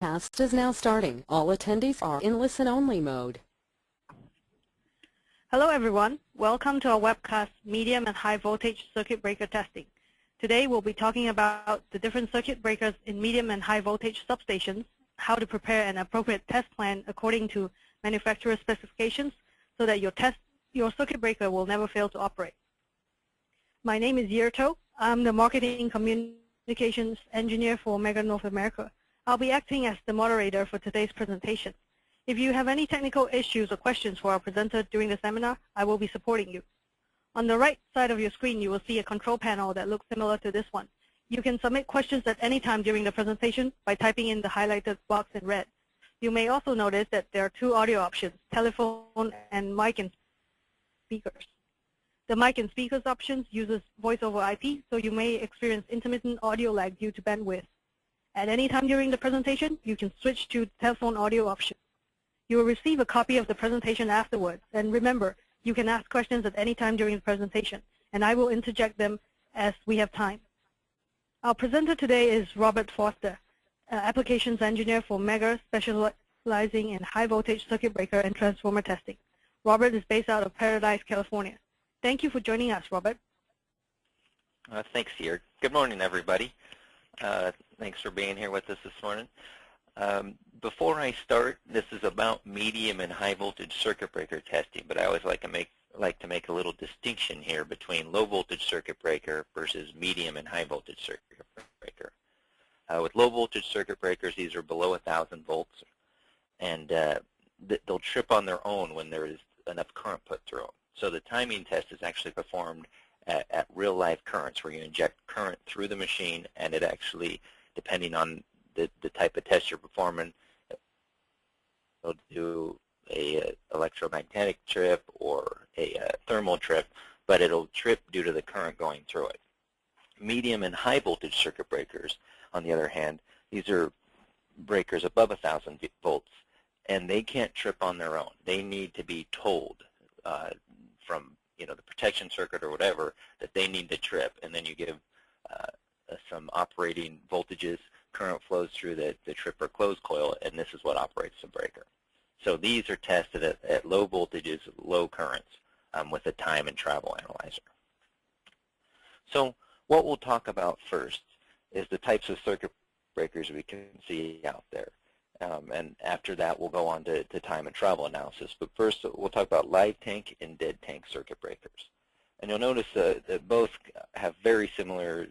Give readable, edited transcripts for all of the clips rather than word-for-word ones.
webcast is now starting. All attendees are in listen-only mode. Hello everyone. Welcome to our webcast, Medium and High Voltage Circuit Breaker Testing. Today we'll be talking about the different circuit breakers in medium and high voltage substations, how to prepare an appropriate test plan according to manufacturer specifications so that your circuit breaker will never fail to operate. My name is Yerto. I'm the Marketing Communications Engineer for Mega North America. I'll be acting as the moderator for today's presentation. If you have any technical issues or questions for our presenter during the seminar, I will be supporting you. On the right side of your screen, you will see a control panel that looks similar to this one. You can submit questions at any time during the presentation by typing in the highlighted box in red. You may also notice that there are two audio options, telephone and mic and speakers. The mic and speakers options uses voice over IP, so you may experience intermittent audio lag due to bandwidth. At any time during the presentation, you can switch to telephone audio option. You will receive a copy of the presentation afterwards, and remember, you can ask questions at any time during the presentation, and I will interject them as we have time. Our presenter today is Robert Foster, Applications Engineer for Mega, specializing in high voltage circuit breaker and transformer testing. Robert is based out of Paradise, California. Thank you for joining us, Robert. Thanks, Yer. Good morning, everybody. Thanks for being here with us this morning. Before I start, this is about medium and high voltage circuit breaker testing, but I always like to make a little distinction here between low voltage circuit breaker versus medium and high voltage circuit breaker. With low voltage circuit breakers, these are below 1,000 volts, and they'll trip on their own when there is enough current put through them. So the timing test is actually performed at real live currents, where you inject current through the machine, and it actually, depending on the type of test you're performing, it'll do a electromagnetic trip or a thermal trip, but it'll trip due to the current going through it. Medium and high voltage circuit breakers, on the other hand, these are breakers above 1,000 volts, and they can't trip on their own. They need to be told from the protection circuit or whatever that they need to trip, and then you give some operating voltages. Current flows through the trip or close coil, and this is what operates the breaker. So these are tested at low voltages, low currents, with a time and travel analyzer. So what we'll talk about first is the types of circuit breakers we can see out there. And after that, we'll go on to time and travel analysis. But first, we'll talk about live tank and dead tank circuit breakers. And you'll notice that both have very similar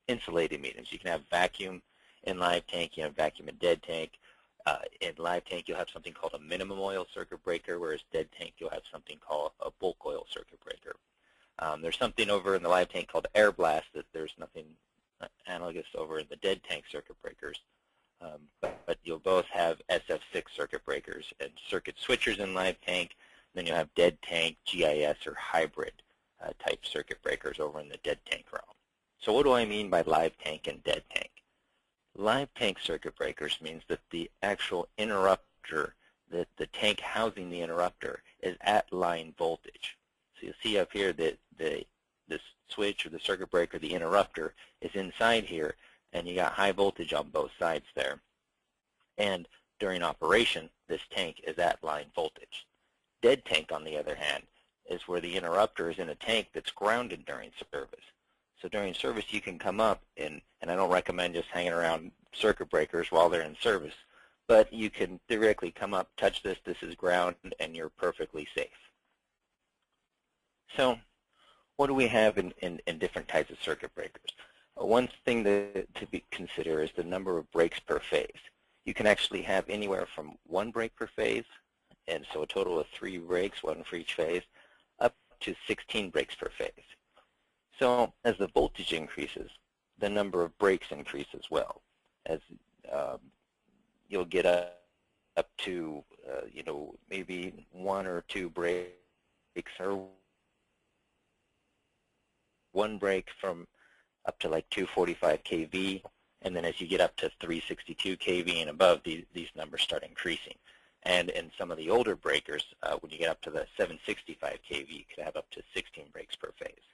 insulating mediums. You can have vacuum in live tank, you have vacuum in dead tank. In live tank, you'll have something called a minimum oil circuit breaker, whereas dead tank, you'll have something called a bulk oil circuit breaker. There's something over in the live tank called air blast that there's nothing analogous over in the dead tank circuit breakers. But you'll both have SF6 circuit breakers and circuit switchers in live tank. Then you'll have dead tank, GIS, or hybrid type circuit breakers over in the dead tank realm. So what do I mean by live tank and dead tank? Live tank circuit breakers means that the actual interrupter, the tank housing the interrupter, is at line voltage. So you'll see up here that the switch or the circuit breaker, the interrupter, is inside here, and you got high voltage on both sides there. And during operation, this tank is at line voltage. Dead tank, on the other hand, is where the interrupter is in a tank that's grounded during service. So during service, you can come up, and I don't recommend just hanging around circuit breakers while they're in service, but you can theoretically come up, touch this is ground, and you're perfectly safe. So what do we have in different types of circuit breakers? One thing to consider is the number of breaks per phase. You can actually have anywhere from 1 break per phase, and so a total of 3 breaks, 1 for each phase, up to 16 breaks per phase. So as the voltage increases, the number of breaks increase as well. As you'll get up to maybe 1 or 2 breaks, or 1 break from up to like 245 kV, and then as you get up to 362 kV and above, these numbers start increasing. And in some of the older breakers, when you get up to the 765 kV, you could have up to 16 breaks per phase.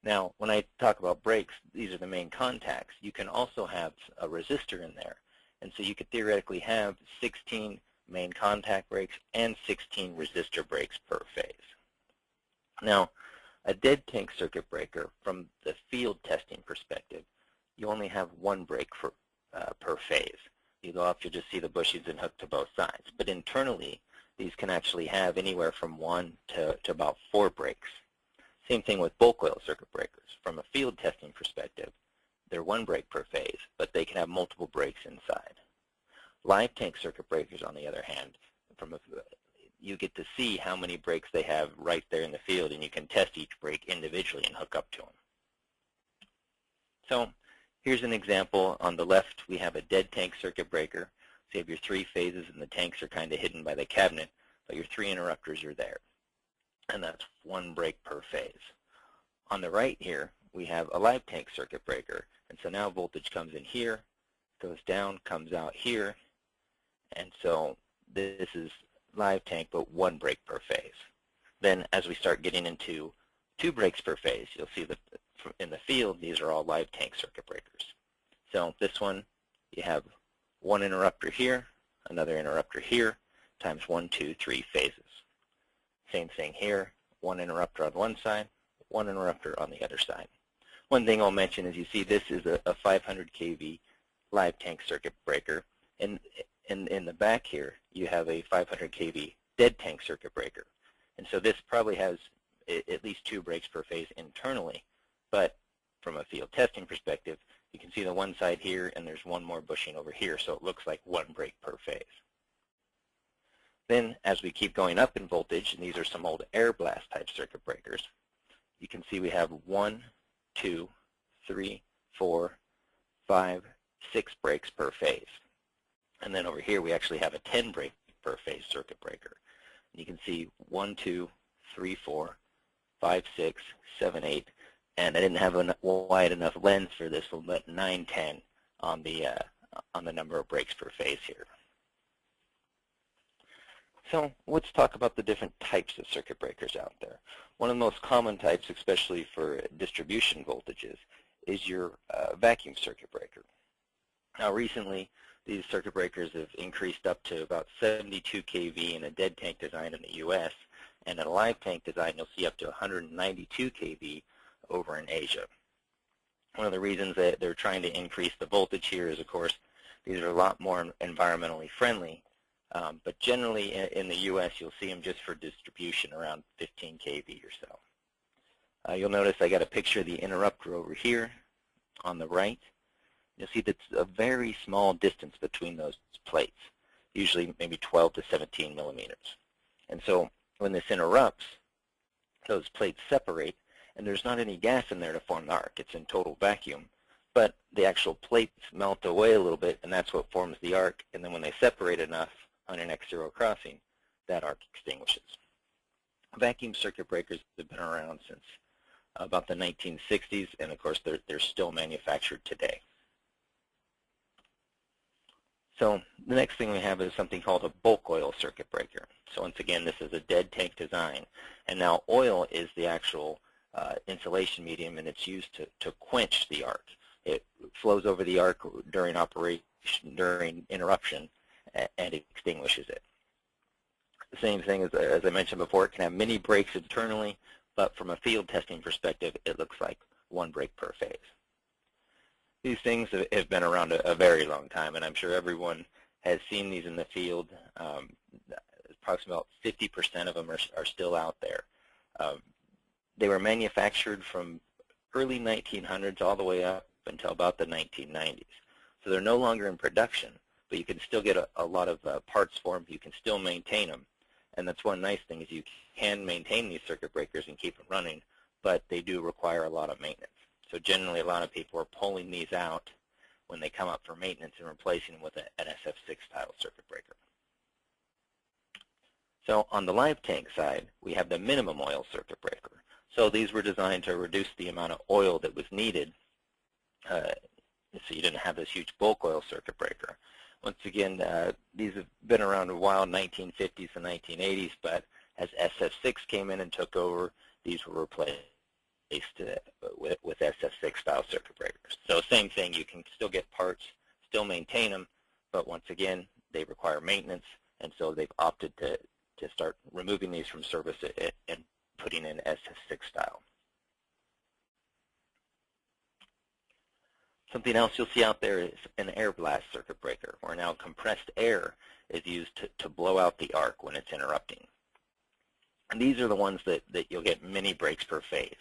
Now, when I talk about breaks, these are the main contacts. You can also have a resistor in there, And so you could theoretically have 16 main contact brakes and 16 resistor brakes per phase. Now, a dead tank circuit breaker, from the field testing perspective, you only have one brake per phase. You go up, you'll just see the bushings and hooked to both sides. But internally, these can actually have anywhere from 1 to about 4 brakes. Same thing with bulk oil circuit breakers. From a field testing perspective, they're 1 brake per phase, but they can have multiple brakes inside. Live tank circuit breakers, on the other hand, you get to see how many brakes they have right there in the field, and you can test each brake individually and hook up to them. So here's an example. On the left, we have a dead tank circuit breaker. So you have your 3 phases, and the tanks are kind of hidden by the cabinet, but your 3 interrupters are there. And that's 1 brake per phase. On the right here, we have a live tank circuit breaker. And so now voltage comes in here, goes down, comes out here. And so this is live tank, but 1 brake per phase. Then as we start getting into 2 brakes per phase, you'll see that in the field, these are all live tank circuit breakers. So this one, you have 1 interrupter here, another interrupter here, times 1, 2, 3 phases. Same thing here, 1 interrupter on one side, 1 interrupter on the other side. One thing I'll mention is you see this is a 500 kV live tank circuit breaker. And in the back here, you have a 500 kV dead tank circuit breaker. And so this probably has at least 2 brakes per phase internally. But from a field testing perspective, you can see the one side here, and there's 1 more bushing over here, so it looks like 1 brake per phase. Then, as we keep going up in voltage, and these are some old air blast type circuit breakers, you can see we have 1, 2, 3, 4, 5, 6 brakes per phase. And then over here, we actually have a 10 brake per phase circuit breaker. And you can see 1, 2, 3, 4, 5, 6, 7, 8. And I didn't have a wide enough lens for this one, but 9, 10 on the number of brakes per phase here. So let's talk about the different types of circuit breakers out there. One of the most common types, especially for distribution voltages, is your vacuum circuit breaker. Now recently, these circuit breakers have increased up to about 72 kV in a dead tank design in the US, and in a live tank design, you'll see up to 192 kV over in Asia. One of the reasons that they're trying to increase the voltage here is, of course, these are a lot more environmentally friendly, but generally in the US, you'll see them just for distribution around 15 kV or so. You'll notice I got a picture of the interrupter over here on the right. You'll see that's a very small distance between those plates, usually maybe 12 to 17 millimeters. And so when this interrupts, those plates separate, and there's not any gas in there to form the arc. It's in total vacuum. But the actual plates melt away a little bit, and that's what forms the arc. And then when they separate enough on an X0 crossing, that arc extinguishes. Vacuum circuit breakers have been around since about the 1960s, and of course they're still manufactured today. So the next thing we have is something called a bulk oil circuit breaker. So once again, this is a dead tank design. And now oil is the actual insulation medium, and it's used to quench the arc. It flows over the arc during operation, during interruption, and it extinguishes it. The same thing as I mentioned before, it can have many brakes internally, but from a field testing perspective, it looks like 1 brake per phase. These things have been around a very long time, and I'm sure everyone has seen these in the field. Approximately about 50% of them are still out there. They were manufactured from early 1900s all the way up until about the 1990s. So they're no longer in production, but you can still get a lot of parts for them. You can still maintain them. And that's one nice thing is you can maintain these circuit breakers and keep them running, but they do require a lot of maintenance. So generally, a lot of people are pulling these out when they come up for maintenance and replacing them with an SF6 style circuit breaker. So on the live tank side, we have the minimum oil circuit breaker. So these were designed to reduce the amount of oil that was needed, so you didn't have this huge bulk oil circuit breaker. Once again, these have been around a while, 1950s and 1980s, but as SF6 came in and took over, these were replaced with SF6 style circuit breakers. So same thing, you can still get parts, still maintain them, but once again, they require maintenance, and so they've opted to start removing these from service and putting in SF6 style. Something else you'll see out there is an air blast circuit breaker, where now compressed air is used to blow out the arc when it's interrupting. And these are the ones that you'll get many breaks per phase,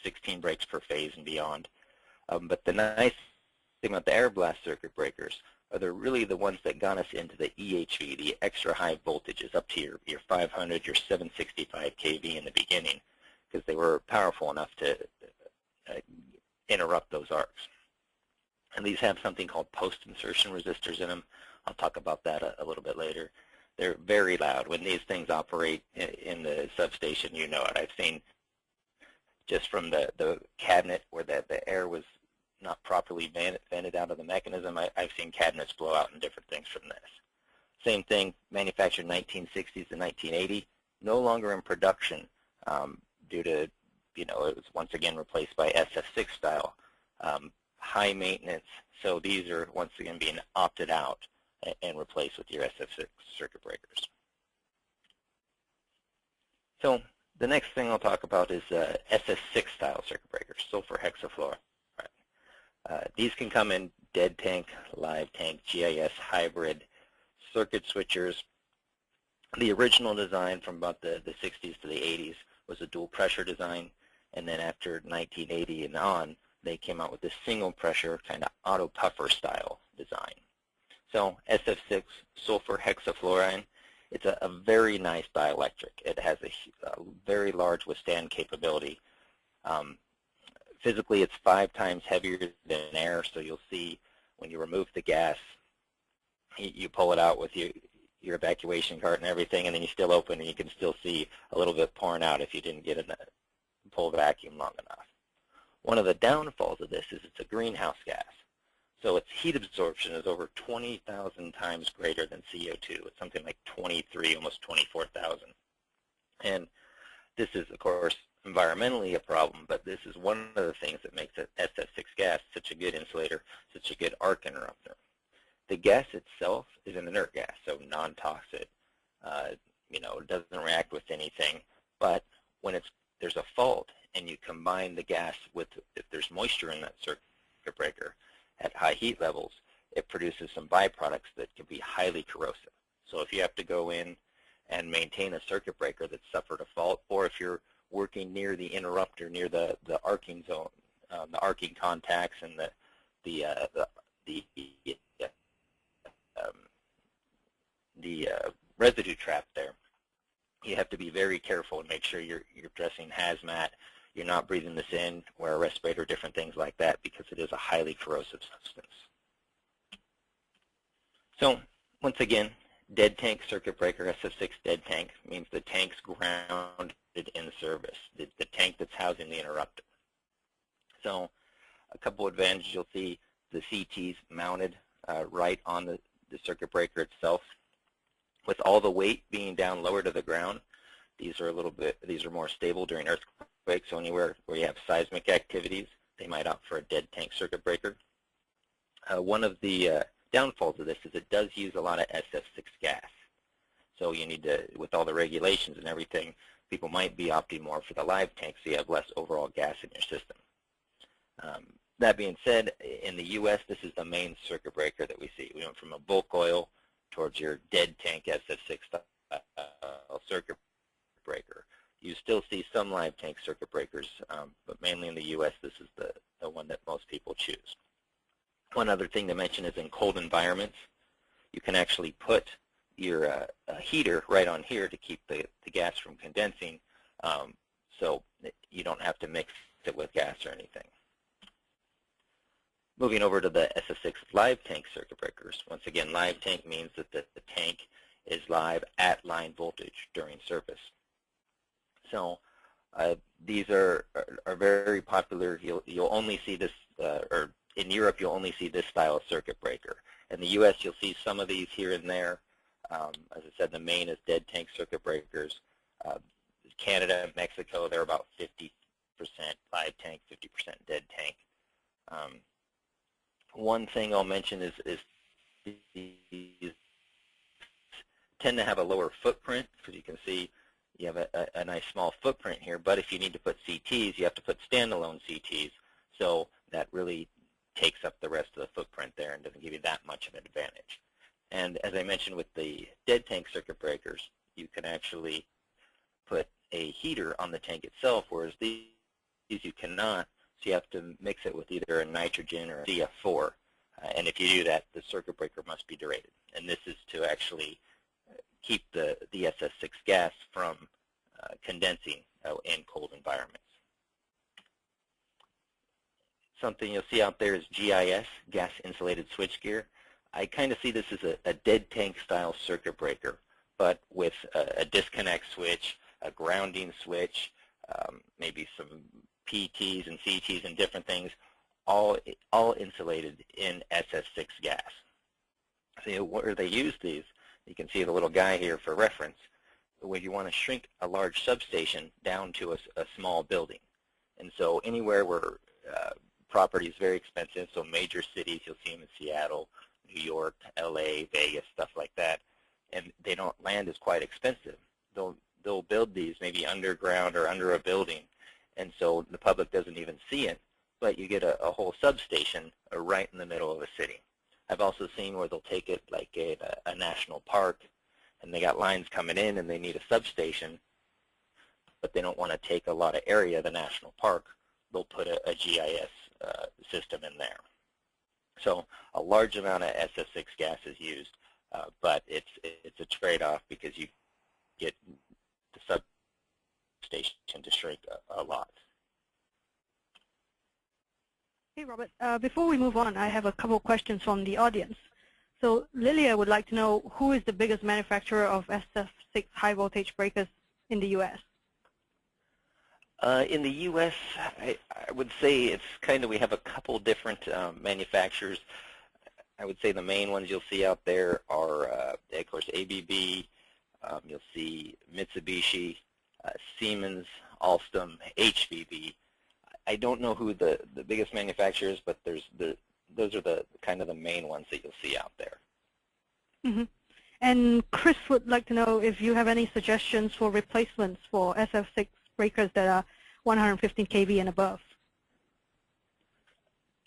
16 breaks per phase and beyond. But the nice thing about the air blast circuit breakers are they're really the ones that got us into the EHV, the extra high voltages, up to your 500, your 765 kV in the beginning, because they were powerful enough to interrupt those arcs. And these have something called post-insertion resistors in them. I'll talk about that a little bit later. They're very loud. When these things operate in the substation, you know it. I've seen just from the cabinet where the air was not properly vented out of the mechanism, I've seen cabinets blow out and different things from this. Same thing, manufactured 1960s to 1980, no longer in production due to, it was once again replaced by SF6 style. High maintenance, so these are once again being opted out and replaced with your SF6 circuit breakers. So the next thing I'll talk about is SF6 style circuit breakers, sulfur hexafluoride. These can come in dead tank, live tank, GIS, hybrid, circuit switchers. The original design from about the 60s to the 80s was a dual pressure design, and then after 1980 and on, they came out with this single pressure kind of auto puffer style design. So SF6 sulfur hexafluoride, it's a very nice dielectric. It has a very large withstand capability. Physically, it's 5 times heavier than air, so you'll see when you remove the gas, you pull it out with your evacuation cart and everything, and then you still open and you can still see a little bit pouring out if you didn't get in the pull vacuum long enough. One of the downfalls of this is it's a greenhouse gas. So its heat absorption is over 20,000 times greater than CO2. It's something like 23, almost 24,000. And this is, of course, environmentally a problem, but this is one of the things that makes SF6 gas such a good insulator, such a good arc interrupter. The gas itself is an inert gas, so non-toxic. It doesn't react with anything. But when there's a fault and you combine the gas with, if there's moisture in that circuit breaker at high heat levels, it produces some byproducts that can be highly corrosive. So if you have to go in and maintain a circuit breaker that's suffered a fault, or if you're working near the interrupter, near the arcing zone, the arcing contacts and the residue trap there, you have to be very careful and make sure you're dressing hazmat, you're not breathing this in, wear a respirator, different things like that, because it is a highly corrosive substance. So once again, dead tank circuit breaker, SF6 dead tank, means the tank's grounded in service, the tank that's housing the interrupter. So a couple advantages, you'll see the CTs mounted right on the circuit breaker itself. With all the weight being down lower to the ground, these are more stable during earthquakes. So anywhere where you have seismic activities, they might opt for a dead tank circuit breaker. One of the downfalls of this is it does use a lot of SF6 gas. So you need to, with all the regulations and everything, people might be opting more for the live tank so you have less overall gas in your system. That being said, in the U.S., this is the main circuit breaker that we see. We went from a bulk oil towards your dead tank SF6 circuit breaker. You still see some live tank circuit breakers, but mainly in the U.S., this is the one that most people choose. One other thing to mention is in cold environments, you can actually put your heater right on here to keep the gas from condensing, so you don't have to mix it with gas or anything. Moving over to the SF6 live tank circuit breakers. Once again, live tank means that the tank is live at line voltage during service. So these are very popular. You'll only see this, or in Europe you'll only see this style of circuit breaker. In the U.S. you'll see some of these here and there. As I said, the main is dead tank circuit breakers. Canada and Mexico, they're about 50% live tank, 50% dead tank. One thing I'll mention is these tend to have a lower footprint, because you can see you have a nice small footprint here, but if you need to put CTs, you have to put standalone CTs, so that really takes up the rest of the footprint there and doesn't give you that much of an advantage. And as I mentioned with the dead tank circuit breakers, you can actually put a heater on the tank itself, whereas these you cannot, so you have to mix it with either a nitrogen or a CF4. And if you do that, the circuit breaker must be derated. And this is to actually keep the SS6 gas from condensing in cold environments. Something you'll see out there is GIS, gas insulated switchgear. I kind of see this as a dead tank style circuit breaker, but with a disconnect switch, a grounding switch, maybe some PTs and CTs and different things, all insulated in SS6 gas. So where they use these, you can see the little guy here for reference, where you want to shrink a large substation down to a small building. And so anywhere where property is very expensive, so major cities, you'll see them in Seattle, New York, LA, Vegas, stuff like that, and land is quite expensive. They'll build these maybe underground or under a building, and so the public doesn't even see it, but you get a whole substation right in the middle of a city. I've also seen where they'll take it like a national park, and they got lines coming in and they need a substation, but they don't want to take a lot of area of the national park. They'll put a GIS system in there. So a large amount of SS6 gas is used, but it's a trade-off because you get the substation to shrink a lot. Hey, Robert. Before we move on, I have a couple questions from the audience. So Lilia would like to know who is the biggest manufacturer of SF6 high voltage breakers in the U.S.? In the U.S., I would say it's kind of, we have a couple different manufacturers. I would say the main ones you'll see out there are, of course, ABB. You'll see Mitsubishi, Siemens, Alstom, HBB. I don't know who the biggest manufacturer is, but those are the kind of the main ones that you'll see out there. Mm-hmm. And Chris would like to know if you have any suggestions for replacements for SF6 breakers that are 115 kV and above.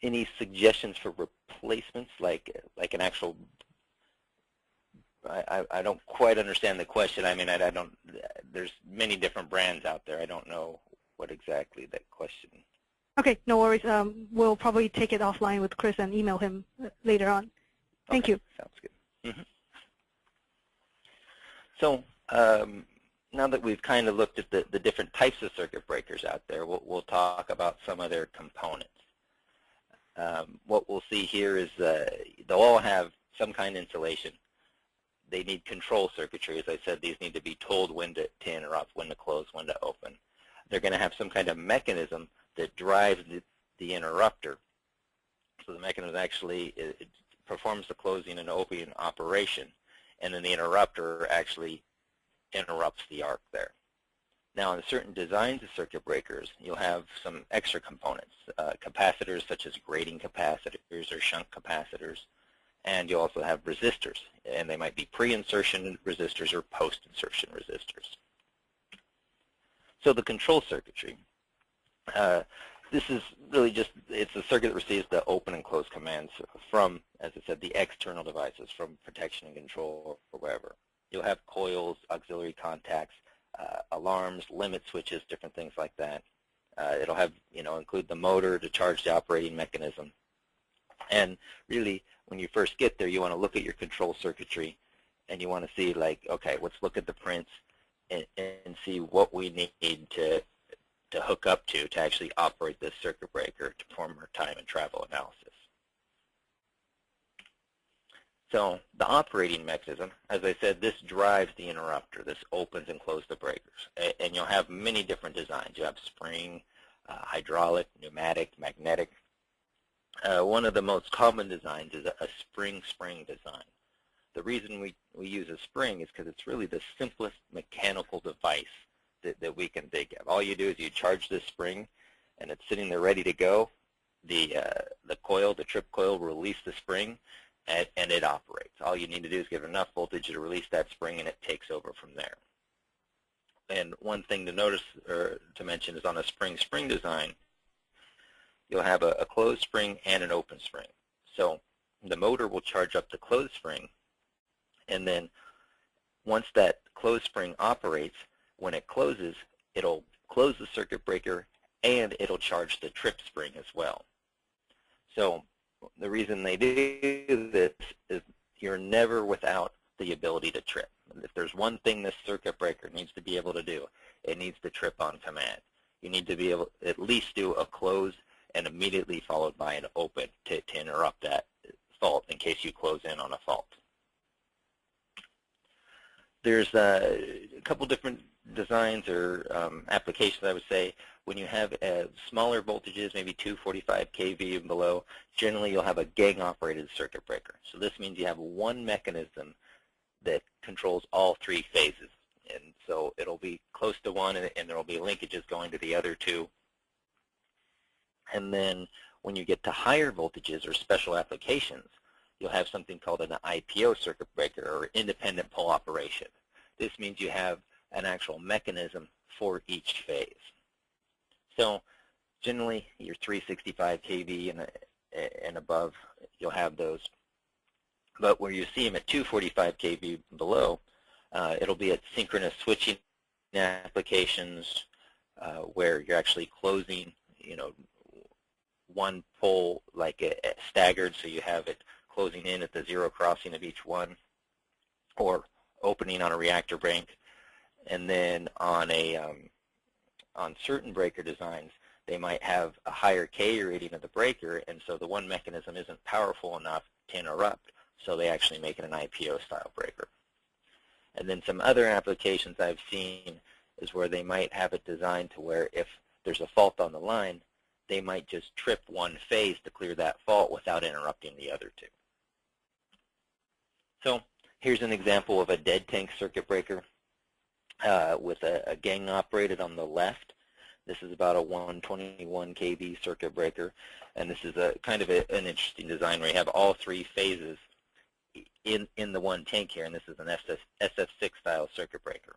Any suggestions for replacements, like an actual? I don't quite understand the question. I mean, I don't. There's many different brands out there. I don't know what exactly that question. Okay, no worries. We'll probably take it offline with Chris and email him later on. Thank you. Sounds good. Mm-hmm. So now that we've kind of looked at the different types of circuit breakers out there, we'll talk about some of their components. What we'll see here is they'll all have some kind of insulation. They need control circuitry. As I said, these need to be told when to interrupt, when to close, when to open. They're going to have some kind of mechanism that drives the interrupter. So the mechanism actually it performs the closing and opening operation, and then the interrupter actually interrupts the arc there. Now, in certain designs of circuit breakers, you'll have some extra components, capacitors such as grating capacitors or shunt capacitors, and you also have resistors, and they might be pre-insertion resistors or post-insertion resistors. So the control circuitry, this is really just, it's a circuit that receives the open and close commands from, as I said, the external devices, from protection and control or wherever. You'll have coils, auxiliary contacts, alarms, limit switches, different things like that. It'll have, include the motor to charge the operating mechanism. And really, when you first get there, you want to look at your control circuitry, and you want to see, like, okay, let's look at the prints and see what we need to hook up to actually operate this circuit breaker to perform our time and travel analysis. So the operating mechanism, as I said, this drives the interrupter. This opens and closes the breakers. And you'll have many different designs. You have spring, hydraulic, pneumatic, magnetic. One of the most common designs is a spring-spring design. The reason we use a spring is because it's really the simplest mechanical device that we can think of. All you do is you charge this spring, and it's sitting there ready to go. The coil, the trip coil, will release the spring, and it operates. All you need to do is give it enough voltage to release that spring, and it takes over from there. And one thing to notice or to mention is on a spring-spring design, you'll have a closed spring and an open spring. So the motor will charge up the closed spring, and then once that closed spring operates, when it closes, it'll close the circuit breaker and it'll charge the trip spring as well. So the reason they do this is you're never without the ability to trip. If there's one thing this circuit breaker needs to be able to do, it needs to trip on command. You need to be able to at least do a close and immediately followed by an open to interrupt that fault in case you close in on a fault. There's a couple different designs or applications, I would say. When you have smaller voltages, maybe 245 kV and below, generally you'll have a gang-operated circuit breaker. So this means you have one mechanism that controls all three phases. And so it'll be close to one, and there will be linkages going to the other two. And then when you get to higher voltages or special applications, you'll have something called an IPO circuit breaker, or independent pole operation. This means you have an actual mechanism for each phase. So generally, your 365 kV and above, you'll have those. But where you see them at 245 kV and below, it'll be at synchronous switching applications where you're actually closing, one pole like staggered, so you have it closing in at the zero crossing of each one, or opening on a reactor bank. And then on on certain breaker designs, they might have a higher K rating of the breaker, and so the one mechanism isn't powerful enough to interrupt, so they actually make it an IPO style breaker. And then some other applications I've seen is where they might have it designed to where if there's a fault on the line, they might just trip one phase to clear that fault without interrupting the other two. So here's an example of a dead tank circuit breaker with a gang operated on the left. This is about a 121 kV circuit breaker, and this is a kind of an interesting design where you have all three phases in the one tank here, and this is an SF6 style circuit breaker.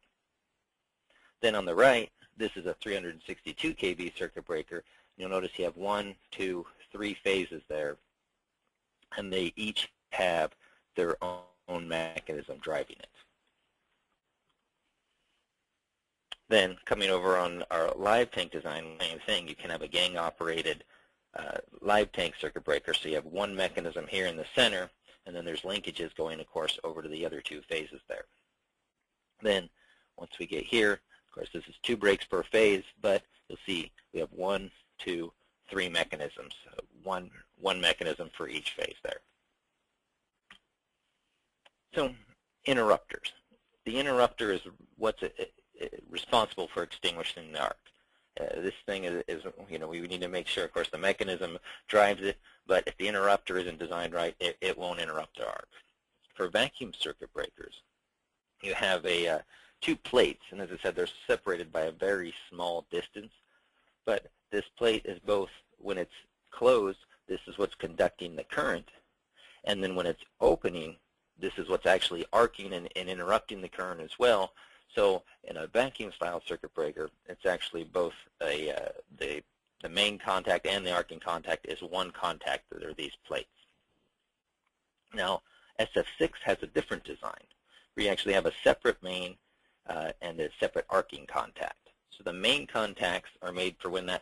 Then on the right, this is a 362 kV circuit breaker. You'll notice you have 1, 2, 3 phases there, and they each have their own mechanism driving it. Then coming over on our live tank design, same thing. You can have a gang-operated live tank circuit breaker, so you have one mechanism here in the center, and then there's linkages going, of course, over to the other two phases there. Then once we get here, of course, this is 2 breaks per phase, but you'll see we have 1, 2, 3 mechanisms, one mechanism for each phase there. So interrupters. The interrupter is what's responsible for extinguishing the arc. This thing is, we need to make sure, of course, the mechanism drives it, but if the interrupter isn't designed right, it won't interrupt the arc. For vacuum circuit breakers, you have 2 plates, and as I said, they're separated by a very small distance, but this plate is both, when it's closed, this is what's conducting the current, and then when it's opening, this is what's actually arcing and interrupting the current as well. So in a vacuum-style circuit breaker, it's actually both the main contact and the arcing contact is one contact. That are these plates. Now, SF6 has a different design, where you actually have a separate main and a separate arcing contact. So the main contacts are made for when that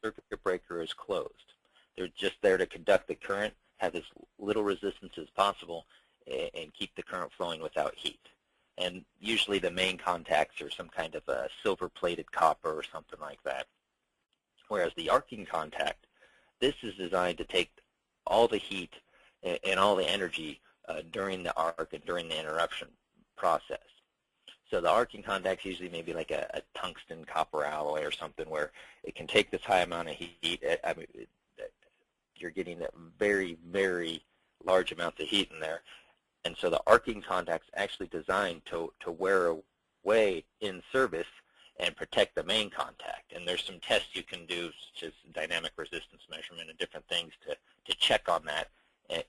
circuit breaker is closed. They're just there to conduct the current, have as little resistance as possible, and keep the current flowing without heat. And usually the main contacts are some kind of a silver-plated copper or something like that. Whereas the arcing contact, this is designed to take all the heat and all the energy during the arc and during the interruption process. So the arcing contacts usually maybe like a tungsten copper alloy or something where it can take this high amount of heat. I mean, you're getting a very, very large amounts of heat in there. And so the arcing contact's actually designed to wear away in service and protect the main contact. And there's some tests you can do, such as dynamic resistance measurement and different things to check on that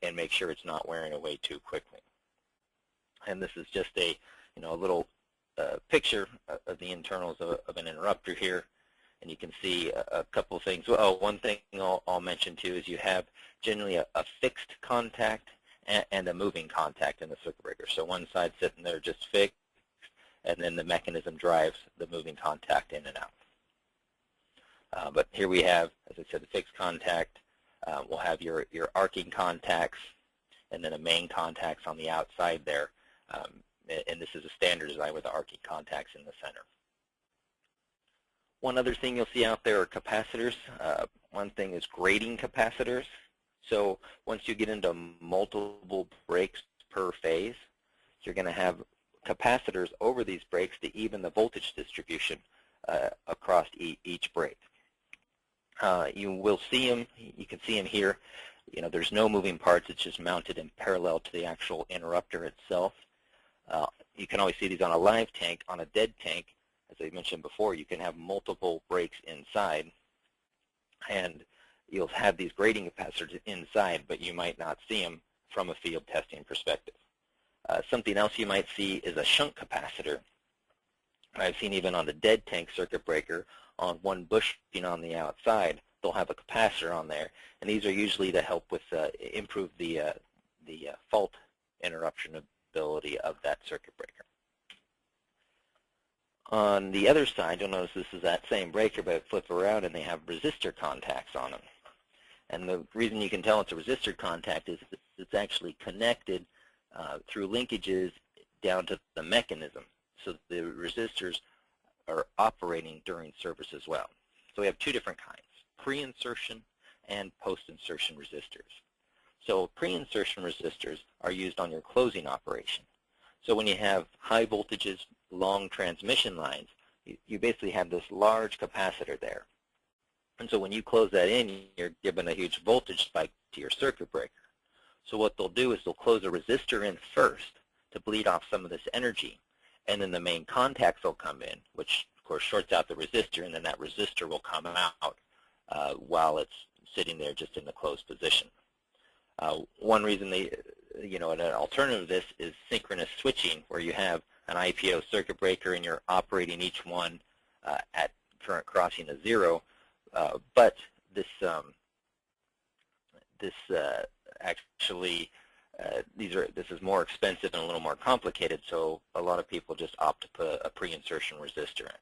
and make sure it's not wearing away too quickly. And this is just a little picture of the internals of an interrupter here. And you can see a couple of things. Well, one thing I'll mention too is you have generally a fixed contact and a moving contact in the circuit breaker. So one side sitting there just fixed, and then the mechanism drives the moving contact in and out. But here we have, as I said, the fixed contact. We'll have your arcing contacts, and then a main contacts on the outside there. And this is a standard design with the arcing contacts in the center. One other thing you'll see out there are capacitors. One thing is grading capacitors. So once you get into multiple breaks per phase, you're going to have capacitors over these breaks to even the voltage distribution across each break. You will see them. You can see them here. There's no moving parts. It's just mounted in parallel to the actual interrupter itself. You can always see these on a live tank. On a dead tank, as I mentioned before, you can have multiple breaks inside, and you'll have these grading capacitors inside, but you might not see them from a field testing perspective. Something else you might see is a shunt capacitor. I've seen even on the dead tank circuit breaker, on one bushing on the outside, they'll have a capacitor on there, and these are usually to help with improve the fault interruption ability of that circuit breaker. On the other side, you'll notice this is that same breaker, but flip around and they have resistor contacts on them. And the reason you can tell it's a resistor contact is it's actually connected through linkages down to the mechanism. So the resistors are operating during service as well. So we have two different kinds, pre-insertion and post-insertion resistors. So pre-insertion resistors are used on your closing operation. So when you have high voltages, long transmission lines, you basically have this large capacitor there. And so when you close that in, you're given a huge voltage spike to your circuit breaker. So what they'll do is they'll close a resistor in first to bleed off some of this energy. And then the main contacts will come in, which of course shorts out the resistor, and then that resistor will come out while it's sitting there just in the closed position. One reason an alternative to this is synchronous switching, where you have an IPO circuit breaker and you're operating each one at current crossing of 0. But this is more expensive and a little more complicated, so a lot of people just opt to put a pre-insertion resistor in.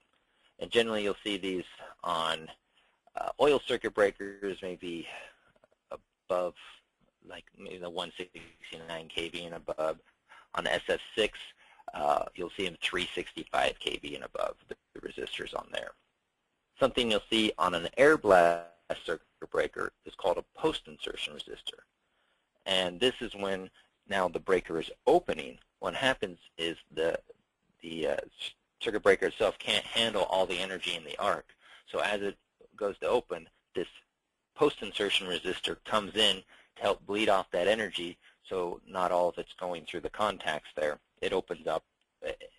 And generally you'll see these on oil circuit breakers, maybe above, like maybe the 169 kV and above. On the SF6, you'll see them 365 kV and above, the resistors on there. Something you'll see on an air blast circuit breaker is called a post-insertion resistor. And this is when now the breaker is opening. What happens is the circuit breaker itself can't handle all the energy in the arc. So as it goes to open, this post-insertion resistor comes in to help bleed off that energy, so not all of it's going through the contacts there. It opens up,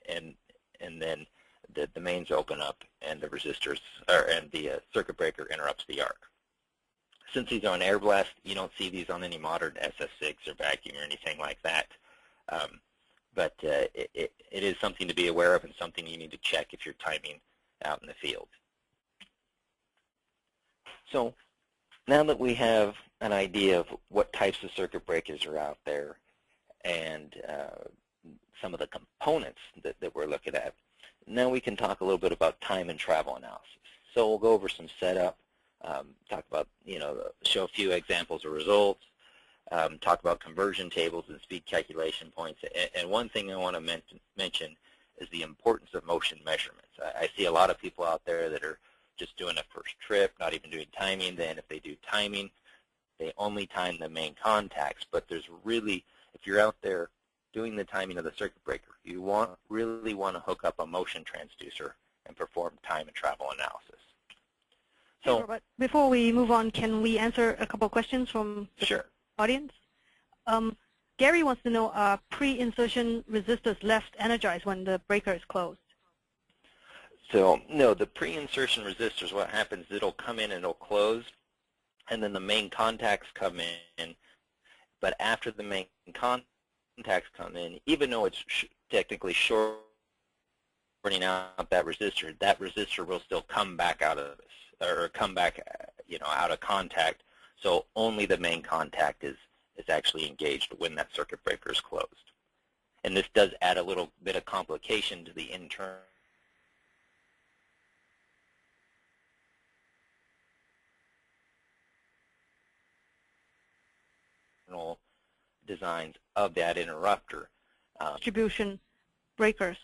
and then the mains open up, and the resistors and the circuit breaker interrupts the arc. Since these are on air blast, you don't see these on any modern SF6 or vacuum or anything like that. But it is something to be aware of and something you need to check if you're timing out in the field. So now that we have an idea of what types of circuit breakers are out there and some of the components that we're looking at, now we can talk a little bit about time and travel analysis. So we'll go over some setup, talk about, show a few examples of results, talk about conversion tables and speed calculation points. And one thing I want to mention is the importance of motion measurements. I see a lot of people out there that are just doing a first trip, not even doing timing. Then if they do timing, they only time the main contacts. But there's really, if you're out there doing the timing of the circuit breaker, you really want to hook up a motion transducer and perform time and travel analysis. So, but before we move on, can we answer a couple of questions from the audience? Gary wants to know, are pre-insertion resistors left energized when the breaker is closed? So, no, the pre-insertion resistors, what happens, it'll come in and it'll close, and then the main contacts come in, But after the main contacts come in, even though it's technically shorting out that resistor will still come back out of this, or come back, out of contact. So only the main contact is actually engaged when that circuit breaker is closed. And this does add a little bit of complication to the internal designs of that interrupter. Distribution breakers.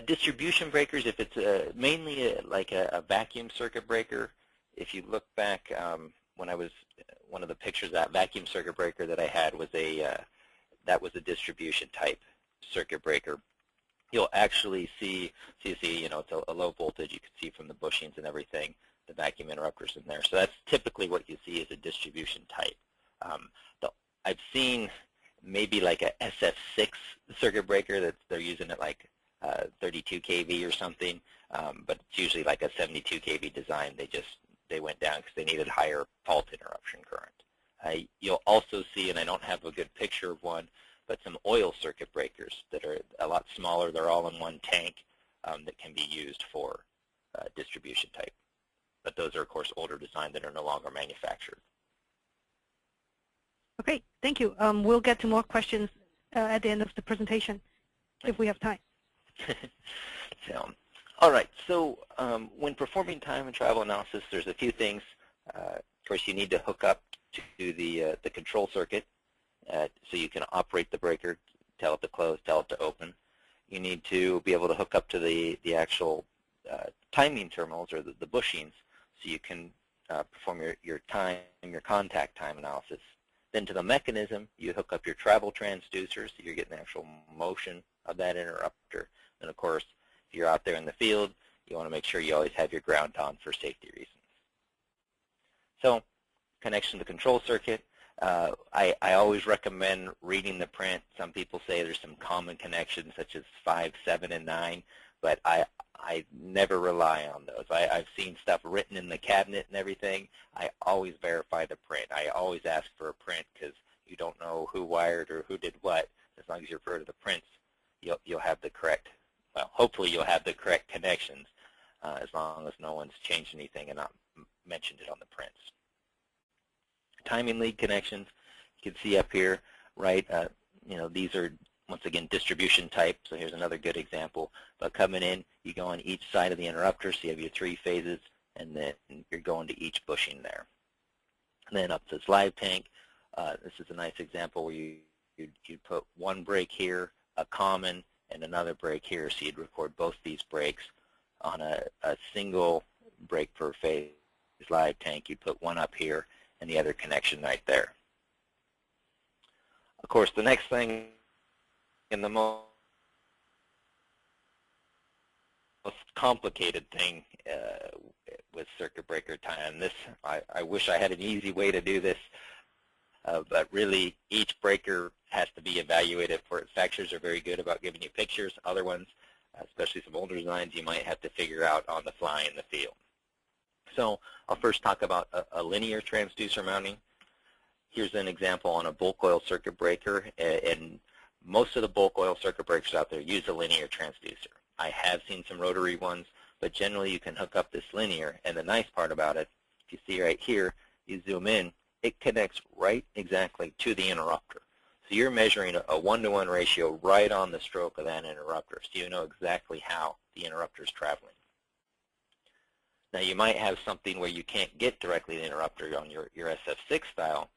Distribution breakers, if it's mainly like a vacuum circuit breaker, if you look back when I was, one of the pictures of that vacuum circuit breaker that I had was that was a distribution type circuit breaker. You'll actually see it's a low voltage. You can see from the bushings and everything, the vacuum interrupters in there. So that's typically what you see as a distribution type. I've seen maybe like a SF6 circuit breaker that they're using at like 32 kV or something, but it's usually like a 72 kV design. They went down because they needed higher fault interruption current. You'll also see, and I don't have a good picture of one, but some oil circuit breakers that are a lot smaller. They're all in one tank that can be used for distribution type. But those are, of course, older designs that are no longer manufactured. Okay, thank you. We'll get to more questions at the end of the presentation if we have time. All right, so when performing time and travel analysis, there's a few things. Of course, you need to hook up to the control circuit so you can operate the breaker, tell it to close, tell it to open. You need to be able to hook up to the actual timing terminals, or the bushings, so you can perform your contact time analysis. Then to the mechanism, you hook up your travel transducer, so you're getting the actual motion of that interrupter. And of course, if you're out there in the field, you want to make sure you always have your ground on for safety reasons. So, connection to the control circuit. I always recommend reading the print. Some people say there's some common connections such as 5, 7, and 9, but I never rely on those. I've seen stuff written in the cabinet and everything. I always verify the print. I always ask for a print because you don't know who wired or who did what. As long as you refer to the prints, you'll have the correct, well, hopefully you'll have the correct connections as long as no one's changed anything and not mentioned it on the prints. Timing lead connections, you can see up here, right? These are, once again, distribution type. So here's another good example. But coming in, you go on each side of the interrupter, so you have your 3 phases, and then you're going to each bushing there. And then up to this live tank, this is a nice example where you'd put one break here, a common, and another break here. So you'd record both these breaks on a single break per phase live tank. You'd put one up here and the other connection right there. Of course, the next thing and the most complicated thing with circuit breaker time. This, I wish I had an easy way to do this, but really each breaker has to be evaluated for its manufacturers are very good about giving you pictures. Other ones, especially some older designs, you might have to figure out on the fly in the field. So I'll first talk about a linear transducer mounting. Here's an example on a bulk oil circuit breaker, and most of the bulk oil circuit breakers out there use a linear transducer. I have seen some rotary ones, but generally you can hook up this linear, and the nice part about it, if you see right here, you zoom in, it connects right exactly to the interrupter. So you're measuring a 1-to-1 ratio right on the stroke of that interrupter, so you know exactly how the interrupter is traveling. Now you might have something where you can't get directly to the interrupter on your SF6 style,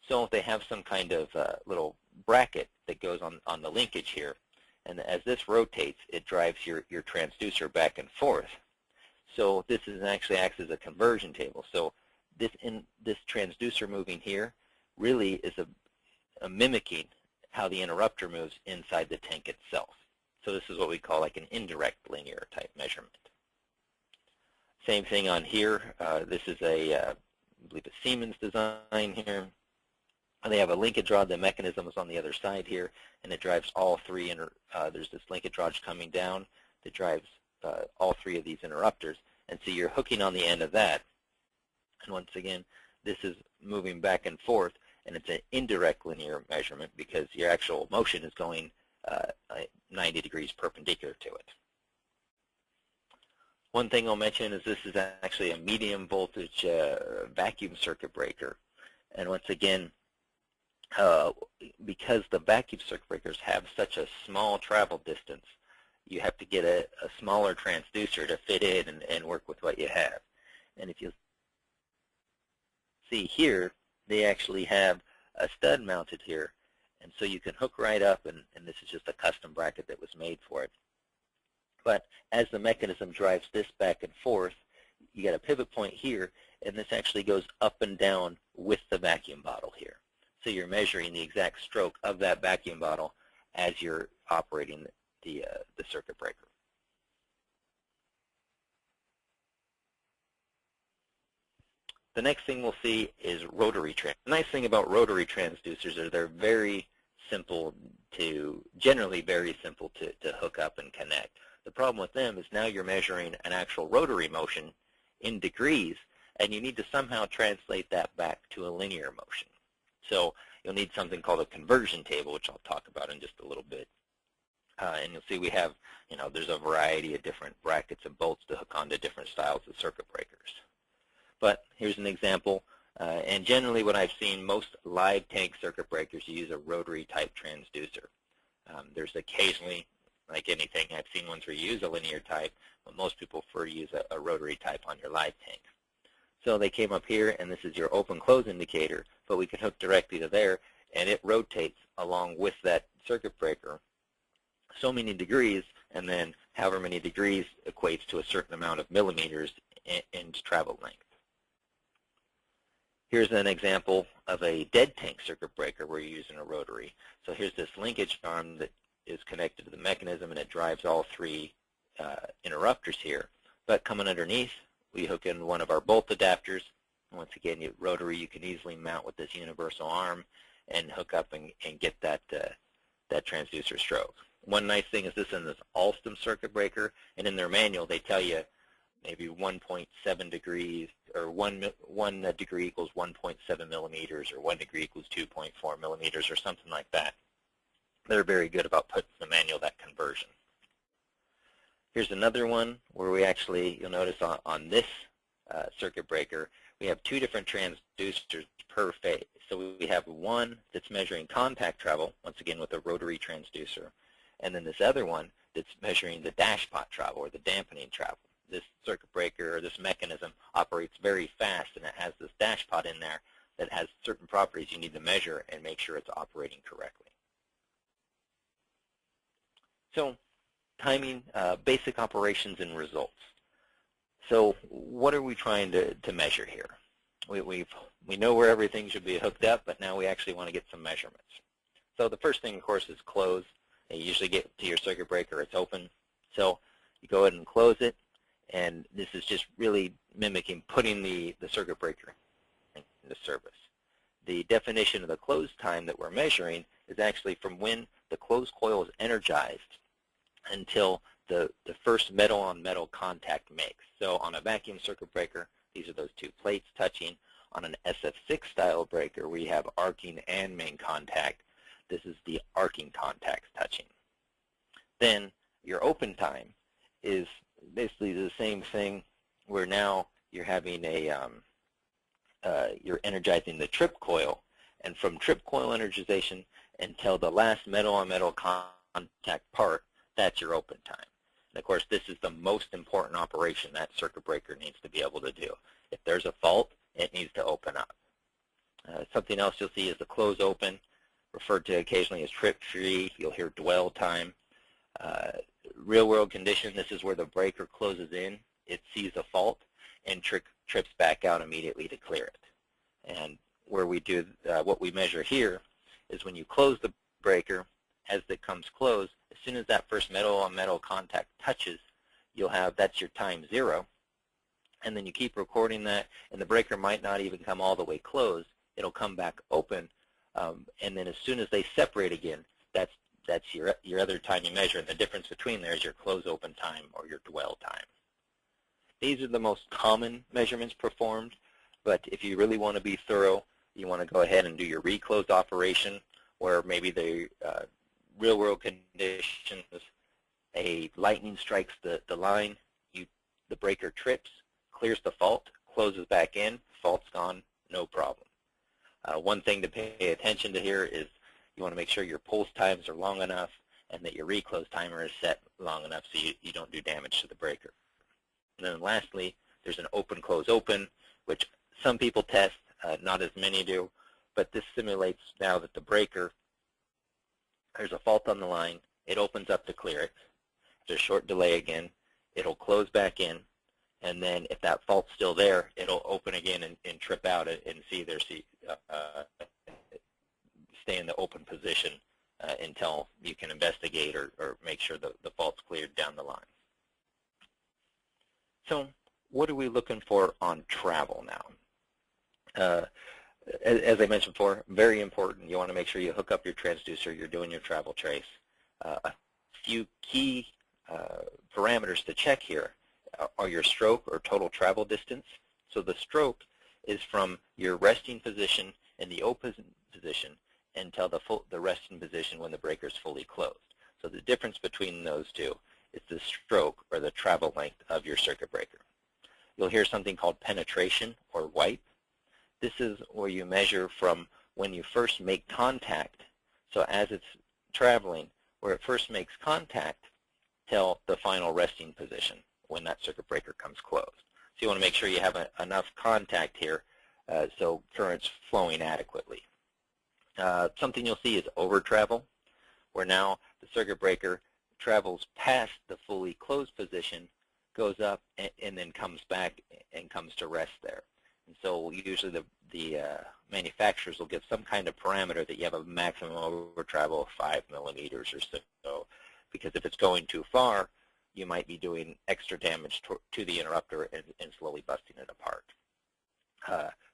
so if they have some kind of little bracket that goes on the linkage here, and as this rotates, it drives your transducer back and forth. So this actually acts as a conversion table. So this transducer moving here really is a mimicking how the interrupter moves inside the tank itself. So this is what we call like an indirect linear type measurement. Same thing on here. This is I believe a Siemens design here. They have a linkage rod. The mechanism is on the other side here, and it drives all 3. There's this linkage rod coming down that drives all 3 of these interrupters. And so you're hooking on the end of that. And once again, this is moving back and forth, and it's an indirect linear measurement because your actual motion is going 90 degrees perpendicular to it. One thing I'll mention is this is actually a medium voltage vacuum circuit breaker. And once again, because the vacuum circuit breakers have such a small travel distance, you have to get a smaller transducer to fit in and work with what you have. And if you see here, they actually have a stud mounted here. And so you can hook right up, and this is just a custom bracket that was made for it. But as the mechanism drives this back and forth, you got a pivot point here, and this actually goes up and down with the vacuum bottle here. So you're measuring the exact stroke of that vacuum bottle as you're operating the circuit breaker. The next thing we'll see is rotary trans. The nice thing about rotary transducers is they're very simple to, generally very simple to hook up and connect. The problem with them is now you're measuring an actual rotary motion in degrees, and you need to somehow translate that back to a linear motion. So you'll need something called a conversion table, which I'll talk about in just a little bit. And you'll see we have, there's a variety of different brackets and bolts to hook onto different styles of circuit breakers. But here's an example. And generally what I've seen, most live tank circuit breakers use a rotary type transducer. There's occasionally, like anything, I've seen ones where you use a linear type, but most people prefer to use a rotary type on your live tank. So they came up here, and this is your open-close indicator, but we can hook directly to there, and it rotates along with that circuit breaker so many degrees, and then however many degrees equates to a certain amount of millimeters in travel length. Here's an example of a dead tank circuit breaker where you're using a rotary. So here's this linkage arm that is connected to the mechanism, and it drives all three interrupters here. But coming underneath, we hook in one of our bolt adapters. Once again, rotary you can easily mount with this universal arm and hook up and get that transducer stroke. One nice thing is this in this Alstom circuit breaker, and in their manual they tell you maybe 1.7 degrees, or 1 degree equals 1.7 millimeters, or 1 degree equals 2.4 millimeters, or something like that. They're very good about putting in the manual that conversion. Here's another one where we actually, you'll notice on this circuit breaker, we have two different transducers per phase. So we have one that's measuring contact travel, once again with a rotary transducer, and then this other one that's measuring the dashpot travel, or the dampening travel. This circuit breaker, or this mechanism, operates very fast, and it has this dashpot in there that has certain properties you need to measure and make sure it's operating correctly. So timing, basic operations and results. So what are we trying to measure here? We know where everything should be hooked up, but now we actually want to get some measurements. So the first thing, of course, is close. You usually get to your circuit breaker, it's open. So you go ahead and close it, and this is just really mimicking putting the circuit breaker into service. The definition of the close time that we're measuring is actually from when the closed coil is energized until the first metal-on-metal contact makes. So on a vacuum circuit breaker, these are those two plates touching. On an SF6 style breaker, we have arcing and main contact. This is the arcing contacts touching. Then your open time is basically the same thing, where now you're having you're energizing the trip coil, and from trip coil energization until the last metal-on-metal contact part, that's your open time. And of course, this is the most important operation that circuit breaker needs to be able to do. If there's a fault, it needs to open up. Something else you'll see is the close open, referred to occasionally as trip free. You'll hear dwell time. Real world condition, this is where the breaker closes in, it sees a fault, and trips back out immediately to clear it. And where we do, what we measure here is when you close the breaker, as it comes closed, as soon as that first metal-on-metal contact touches, you'll have, that's your time 0. And then you keep recording that, and the breaker might not even come all the way closed. It'll come back open, and then as soon as they separate again, that's your other time you measure, and the difference between there is your close open time or your dwell time. These are the most common measurements performed. But if you really want to be thorough, you want to go ahead and do your reclose operation, where maybe the real-world conditions, a lightning strikes the line, the breaker trips, clears the fault, closes back in, fault's gone, no problem. One thing to pay attention to here is you want to make sure your pulse times are long enough and that your reclose timer is set long enough so you don't do damage to the breaker. And then lastly, there's an open-close open, which some people test, not as many do, but this simulates now that the breaker, there's a fault on the line, it opens up to clear it. There's a short delay again, it'll close back in, and then if that fault's still there, it'll open again and trip out and stay in the open position until you can investigate or make sure the fault's cleared down the line. So what are we looking for on travel now? As I mentioned before, very important. You want to make sure you hook up your transducer, you're doing your travel trace. A few key parameters to check here are your stroke or total travel distance. So the stroke is from your resting position in the open position until the resting position when the breaker is fully closed. So the difference between those two is the stroke or the travel length of your circuit breaker. You'll hear something called penetration or wipe. This is where you measure from when you first make contact, so as it's traveling, where it first makes contact till the final resting position when that circuit breaker comes closed. So you want to make sure you have enough contact here so current's flowing adequately. Something you'll see is over travel, where now the circuit breaker travels past the fully closed position, goes up, and then comes back and comes to rest there. And so usually the manufacturers will give some kind of parameter that you have a maximum over travel of 5 millimeters or so, because if it's going too far, you might be doing extra damage to the interrupter and slowly busting it apart.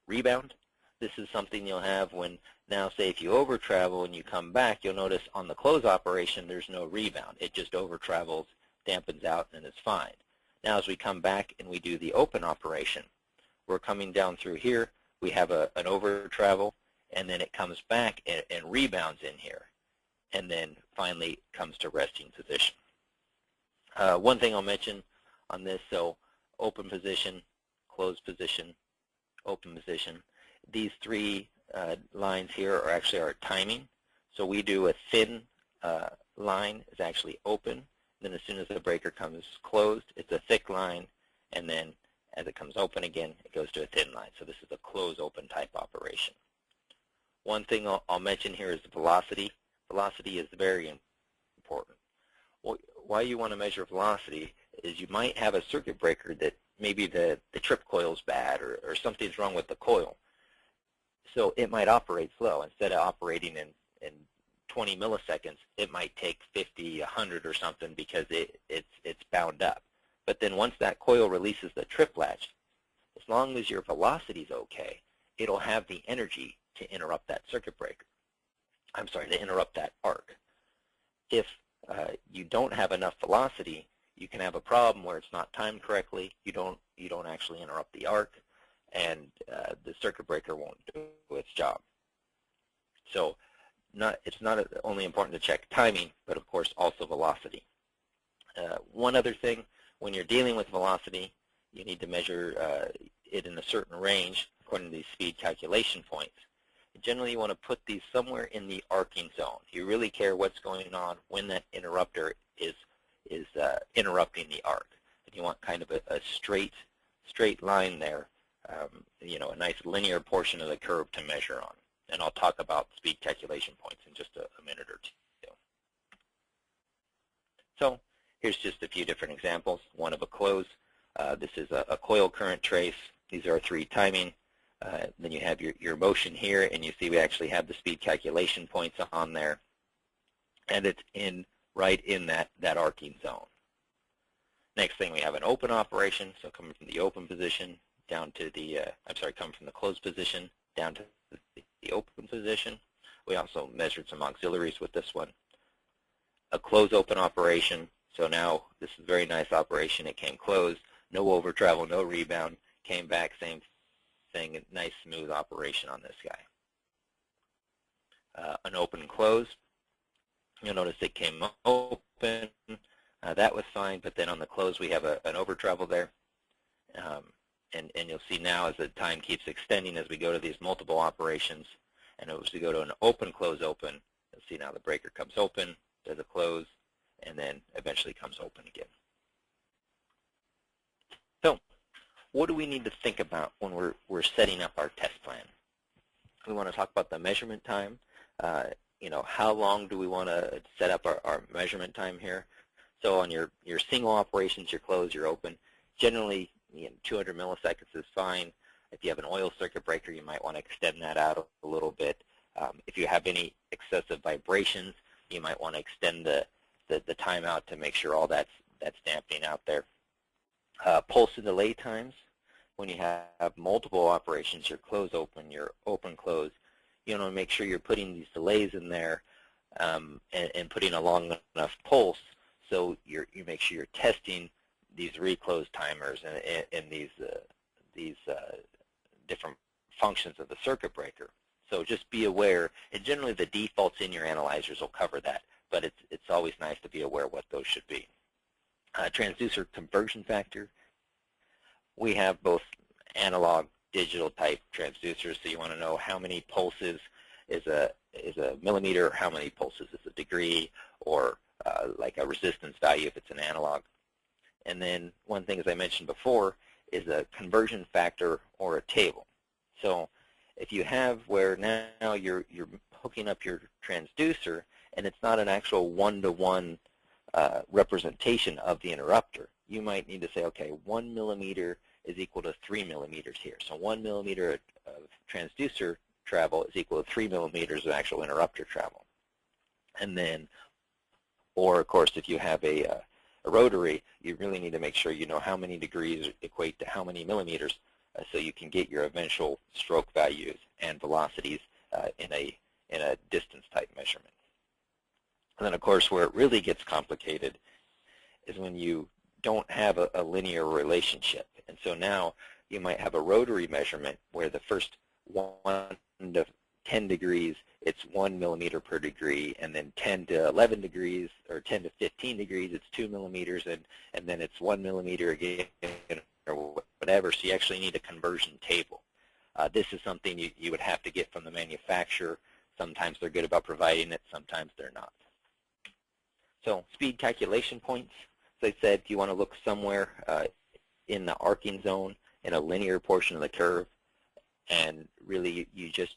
Rebound. This is something you'll have when, now say if you over travel and you come back, you'll notice on the close operation there's no rebound. It just over travels, dampens out, and it's fine. Now as we come back and we do the open operation, we're coming down through here, we have an over travel, and then it comes back and rebounds in here, and then finally comes to resting position. One thing I'll mention on this, so open position, closed position, open position. These three lines here are actually our timing. So we do a thin line is actually open. Then as soon as the breaker comes closed, it's a thick line. And then as it comes open again, it goes to a thin line. So this is a close-open type operation. One thing I'll mention here is velocity. Velocity is very important. Why you want to measure velocity is you might have a circuit breaker that maybe the trip coil is bad or something's wrong with the coil. So it might operate slow. Instead of operating in 20 milliseconds, it might take 50, 100 or something because it's bound up. But then once that coil releases the trip latch, as long as your velocity is okay, it'll have the energy to interrupt that circuit breaker. I'm sorry, to interrupt that arc. If you don't have enough velocity, you can have a problem where it's not timed correctly. You don't actually interrupt the arc, and the circuit breaker won't do its job. So it's not only important to check timing, but of course also velocity. One other thing, when you're dealing with velocity, you need to measure it in a certain range according to these speed calculation points. Generally, you want to put these somewhere in the arcing zone. You really care what's going on when that interrupter is interrupting the arc. And you want kind of a straight line there, a nice linear portion of the curve to measure on. And I'll talk about speed calculation points in just a minute or two. So here's just a few different examples. One of a close. This is a coil current trace. These are 3 timing. Then you have your motion here, and you see we actually have the speed calculation points on there. And it's right in that arcing zone. Next thing, we have an open operation, so coming from the open position down to the, coming from the closed position down to the open position. We also measured some auxiliaries with this one. A close open operation, so now this is a very nice operation. It came closed, no over travel, no rebound, came back, same thing, a nice smooth operation on this guy. An open close, you'll notice it came open. That was fine, but then on the close we have an over travel there. And you'll see now as the time keeps extending as we go to these multiple operations, and as we go to an open, close, open, you'll see now the breaker comes open, does a close, and then eventually comes open again. So what do we need to think about when we're setting up our test plan? We want to talk about the measurement time. How long do we want to set up our measurement time here? So on your single operations, your close, your open, generally 200 milliseconds is fine. If you have an oil circuit breaker, you might want to extend that out a little bit. If you have any excessive vibrations, you might want to extend the time out to make sure all that's dampening out there. Pulse and delay times, when you have multiple operations, your close open, your open close, you want to make sure you're putting these delays in there and putting a long enough pulse so you make sure you're testing these reclose timers and these different functions of the circuit breaker. So just be aware, and generally the defaults in your analyzers will cover that, but it's always nice to be aware what those should be. Transducer conversion factor, we have both analog, digital type transducers, so you want to know how many pulses is a millimeter, how many pulses is a degree, or like a resistance value if it's an analog. And then one thing, as I mentioned before, is a conversion factor or a table. So if you have where now you're hooking up your transducer and it's not an actual one-to-one representation of the interrupter, you might need to say, okay, 1 millimeter is equal to 3 millimeters here. So 1 millimeter of transducer travel is equal to 3 millimeters of actual interrupter travel. And then, or of course, if you have a rotary, you really need to make sure you know how many degrees equate to how many millimeters so you can get your eventual stroke values and velocities in a distance type measurement. And then of course where it really gets complicated is when you don't have a linear relationship. And so now you might have a rotary measurement where the first 1 to 10 degrees, it's 1 millimeter per degree, and then 10 to 11 degrees, or 10 to 15 degrees, it's 2 millimeters, and then it's 1 millimeter again, or whatever, so you actually need a conversion table. This is something you would have to get from the manufacturer. Sometimes they're good about providing it, sometimes they're not. So speed calculation points, as I said, you want to look somewhere in the arcing zone, in a linear portion of the curve, and really you just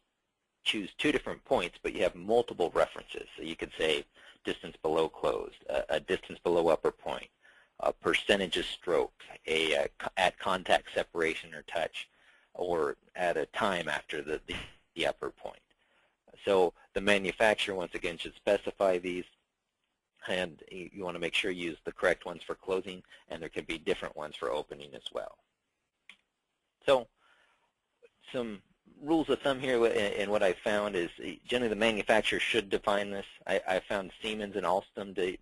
choose 2 different points, but you have multiple references. So you could say distance below closed, a distance below upper point, a percentage of stroke, at contact separation or touch, or at a time after the upper point. So the manufacturer, once again, should specify these, and you want to make sure you use the correct ones for closing, and there could be different ones for opening as well. So some rules of thumb here, and what I found is generally the manufacturer should define this. I found Siemens and Alstom to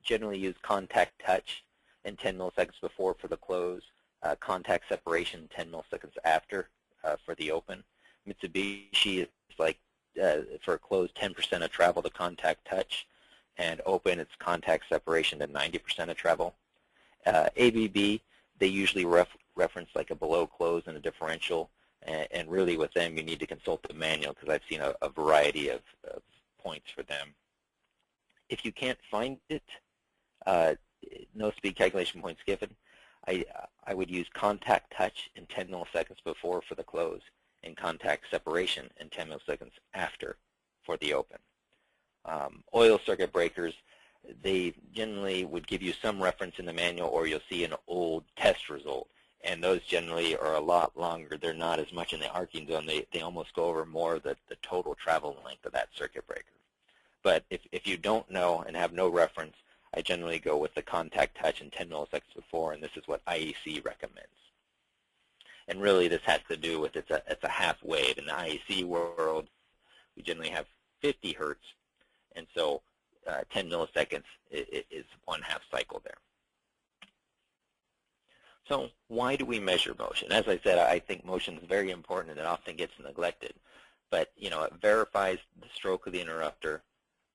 generally use contact touch and 10 milliseconds before for the close, contact separation 10 milliseconds after for the open. Mitsubishi is like for a close 10% of travel to contact touch, and open it's contact separation to 90% of travel. ABB, they usually reference like a below close and a differential. And really with them, you need to consult the manual because I've seen a variety of points for them. If you can't find it, no speed calculation points given, I would use contact touch in 10 milliseconds before for the close and contact separation in 10 milliseconds after for the open. Oil circuit breakers, they generally would give you some reference in the manual, or you'll see an old test result. And those generally are a lot longer. They're not as much in the arcing zone. They almost go over more of the total travel length of that circuit breaker. But if you don't know and have no reference, I generally go with the contact touch in 10 milliseconds before, and this is what IEC recommends. And really this has to do with it's a half wave. In the IEC world, we generally have 50 hertz, and so 10 milliseconds is 1/2 cycle there. So why do we measure motion? As I said, I think motion is very important and it often gets neglected. But, you know, it verifies the stroke of the interrupter,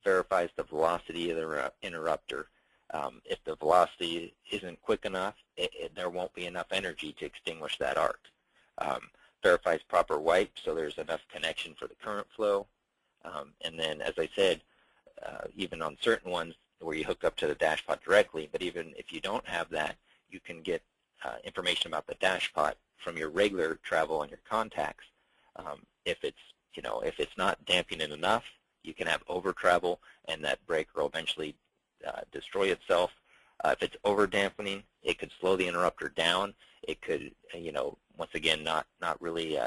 verifies the velocity of the interrupter. If the velocity isn't quick enough, there won't be enough energy to extinguish that arc. Verifies proper wipe, so there's enough connection for the current flow. And then, as I said, even on certain ones where you hook up to the dashpot directly, but even if you don't have that, you can get information about the dashpot from your regular travel and your contacts. If it's not dampening enough, you can have over travel, and that breaker will eventually destroy itself. If it's over dampening, it could slow the interrupter down. It could, once again, not really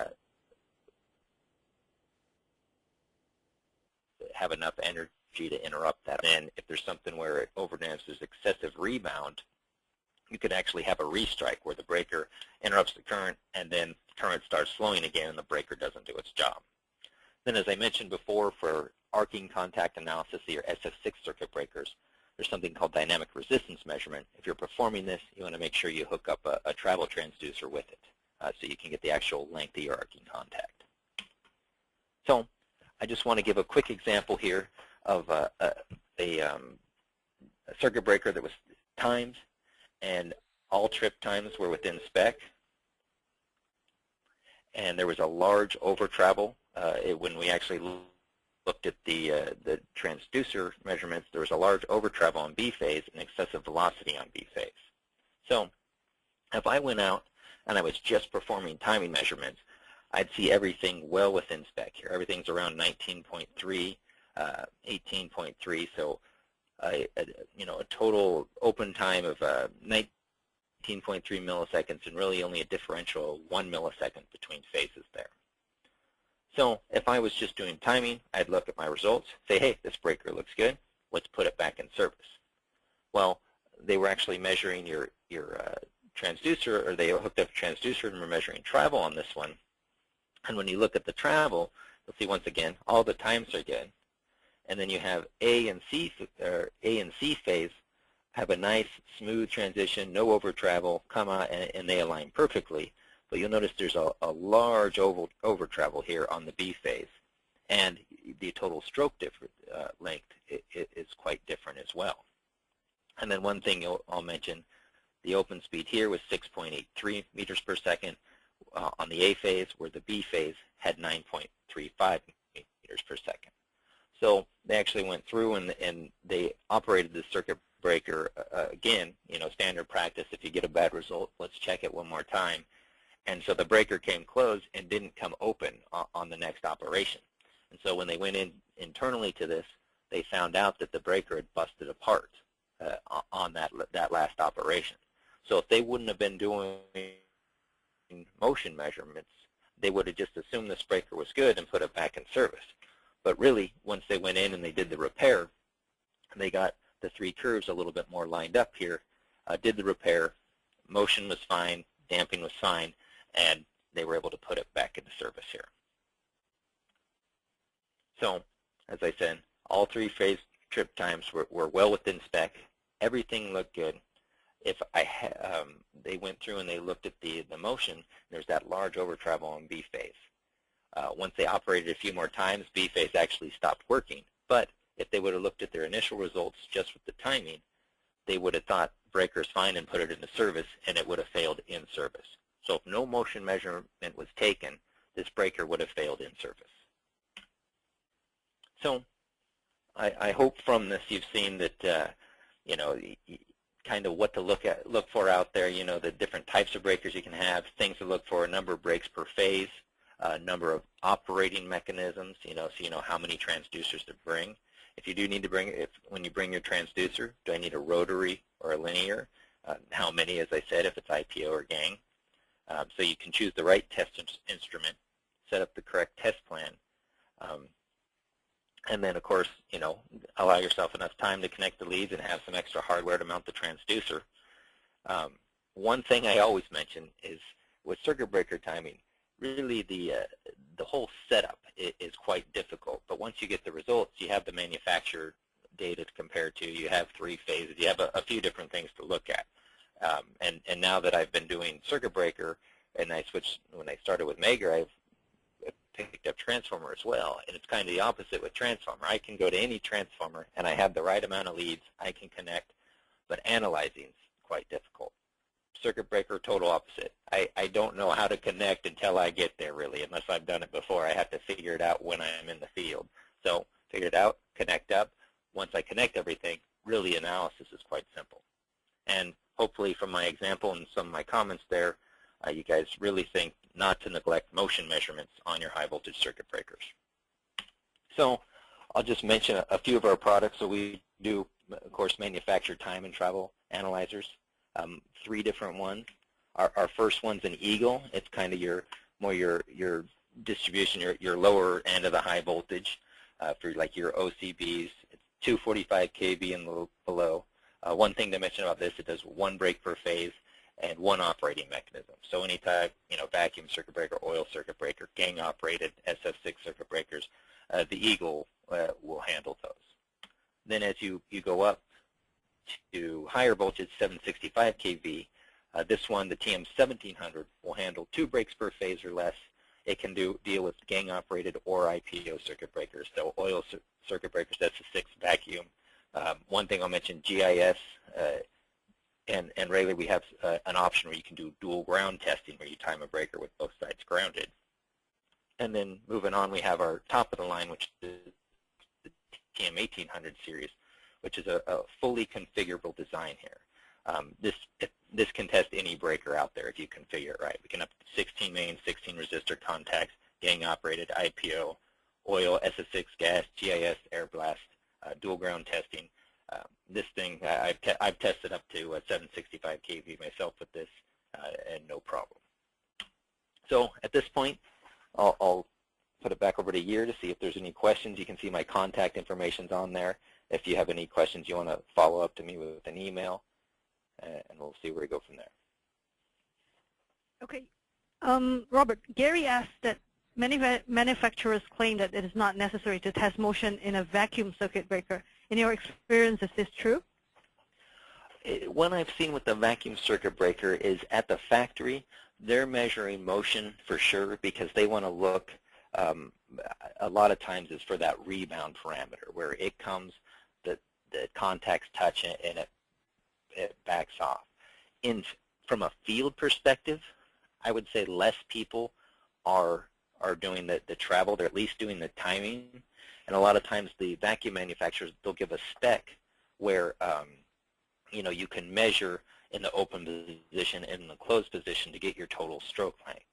have enough energy to interrupt that. And if there's something where it overdamps, there's excessive rebound, you could actually have a restrike where the breaker interrupts the current and then current starts flowing again and the breaker doesn't do its job. Then, as I mentioned before, for arcing contact analysis, or SF6 circuit breakers, there's something called dynamic resistance measurement. If you're performing this, you want to make sure you hook up a travel transducer with it so you can get the actual length of your arcing contact. So I just want to give a quick example here of a circuit breaker that was timed, and all trip times were within spec. And there was a large over travel. When we actually looked at the transducer measurements, there was a large over travel on B phase and excessive velocity on B phase. So if I went out and I was just performing timing measurements, I'd see everything well within spec here. Everything's around 19.3, 18.3, so a total open time of 19.3 milliseconds, and really only a differential of 1 millisecond between phases there. So if I was just doing timing, I'd look at my results, say, hey, this breaker looks good, let's put it back in service. Well, they were actually measuring your transducer, or they hooked up a transducer and were measuring travel on this one. And when you look at the travel, you'll see once again, all the times are good. And then you have A and C phase have a nice smooth transition, no over travel, comma, and they align perfectly. But you'll notice there's a large over travel here on the B phase, and the total stroke length is quite different as well. And then one thing I'll mention, the open speed here was 6.83 meters per second on the A phase, where the B phase had 9.35 meters per second. So they actually went through and they operated the circuit breaker again, standard practice. If you get a bad result, let's check it one more time. And so the breaker came closed and didn't come open on the next operation. And so when they went in internally to this, they found out that the breaker had busted apart on that last operation. So if they wouldn't have been doing motion measurements, they would have just assumed this breaker was good and put it back in service. But really, once they went in and they did the repair, they got the three curves a little bit more lined up here, did the repair, motion was fine, damping was fine, and they were able to put it back into service here. So, as I said, all three phase trip times were well within spec. Everything looked good. If they went through and they looked at the motion, there's that large over travel on B phase. Once they operated a few more times, B phase actually stopped working. But if they would have looked at their initial results just with the timing, they would have thought breaker's fine and put it into service, and it would have failed in service. So if no motion measurement was taken, this breaker would have failed in service. So I hope from this you've seen that, kind of what to look for out there, the different types of breakers you can have, things to look for, a number of breaks per phase, number of operating mechanisms, so you know how many transducers to bring. If you do need to when you bring your transducer, do I need a rotary or a linear? How many, as I said, if it's IPO or gang. So you can choose the right test instrument, set up the correct test plan, and then, of course, allow yourself enough time to connect the leads and have some extra hardware to mount the transducer. One thing I always mention is with circuit breaker timing, really the whole setup is quite difficult. But once you get the results, you have the manufacturer data to compare to. You have three phases. You have a few different things to look at. And now that I've been doing circuit breaker, and when I started with Mager, I've picked up transformer as well, and it's kind of the opposite with transformer. I can go to any transformer, and I have the right amount of leads. I can connect, but analyzing is quite difficult. Circuit breaker, total opposite. I don't know how to connect until I get there, really, unless I've done it before. I have to figure it out when I'm in the field. So figure it out, connect up. Once I connect everything, really analysis is quite simple. And hopefully from my example and some of my comments there, you guys really think not to neglect motion measurements on your high voltage circuit breakers. So I'll just mention a few of our products. So we do, of course, manufacture time and travel analyzers, 3 different ones. Our first one's an Eagle. It's kind of your distribution, your lower end of the high voltage for like your OCBs. It's 245 kV and below. One thing to mention about this, it does 1 break per phase and 1 operating mechanism. So any type, vacuum circuit breaker, oil circuit breaker, gang operated SF6 circuit breakers, the Eagle will handle those. Then as you go up to higher voltage, 765 kV, this one, the TM1700, will handle 2 breaks per phase or less. It can deal with gang operated or IPO circuit breakers. So oil circuit breakers, that's a 6 vacuum. One thing I'll mention, GIS, and regularly we have an option where you can do dual ground testing where you time a breaker with both sides grounded. And then moving on, we have our top of the line, which is the TM1800 series, which is a fully configurable design here. This can test any breaker out there if you configure it right. We can up to 16 mains, 16 resistor contacts, gang operated, IPO, oil, SF6 gas, GIS, air blast, dual ground testing. This thing, I've tested up to 765 kV myself with this, and no problem. So at this point, I'll put it back over to Year to see if there's any questions. You can see my contact information's on there. If you have any questions, you want to follow up to me with an email, and we'll see where we go from there. Okay. Robert, Gary asked that many manufacturers claim that it is not necessary to test motion in a vacuum circuit breaker. In your experience, is this true? What I've seen with the vacuum circuit breaker is at the factory, they're measuring motion for sure because they want to look, a lot of times is for that rebound parameter where it comes, the contacts touch it, and it backs off. From a field perspective, I would say less people are doing the travel. They're at least doing the timing. And a lot of times the vacuum manufacturers, they'll give a spec where you can measure in the open position and in the closed position to get your total stroke length.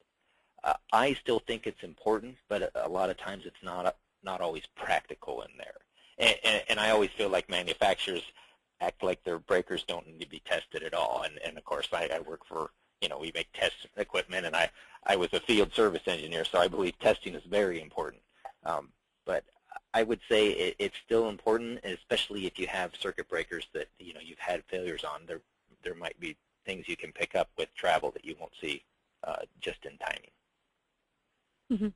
I still think it's important, but a lot of times it's not always practical in there. And I always feel like manufacturers act like their breakers don't need to be tested at all. And of course, I work for, we make test equipment, and I was a field service engineer, so I believe testing is very important. But I would say it's still important, especially if you have circuit breakers that you've had failures on. There might be things you can pick up with travel that you won't see just in timing.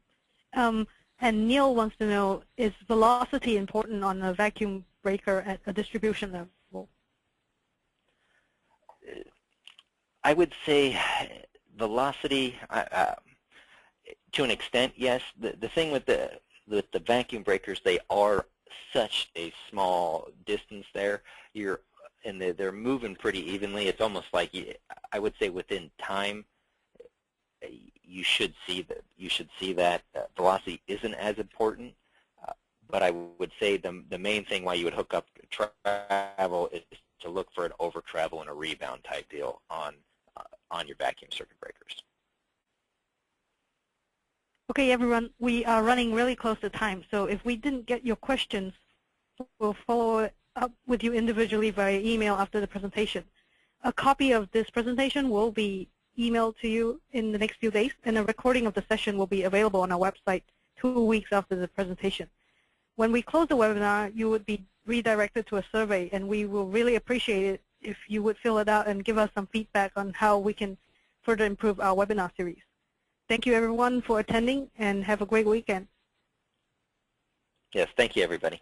Mm-hmm. And Neil wants to know, is velocity important on a vacuum breaker at a distribution level? I would say velocity, to an extent, yes. The thing with the vacuum breakers, they are such a small distance there. They're moving pretty evenly. It's almost like I would say within time, you should see that velocity isn't as important. But I would say the main thing why you would hook up travel is to look for an over travel and a rebound type deal on your vacuum circuit breakers. Okay, everyone, we are running really close to time, so if we didn't get your questions, we'll follow up with you individually via email after the presentation. A copy of this presentation will be emailed to you in the next few days, and a recording of the session will be available on our website 2 weeks after the presentation. When we close the webinar, you would be redirected to a survey, and we will really appreciate it if you would fill it out and give us some feedback on how we can further improve our webinar series. Thank you, everyone, for attending, and have a great weekend. Yes, thank you, everybody.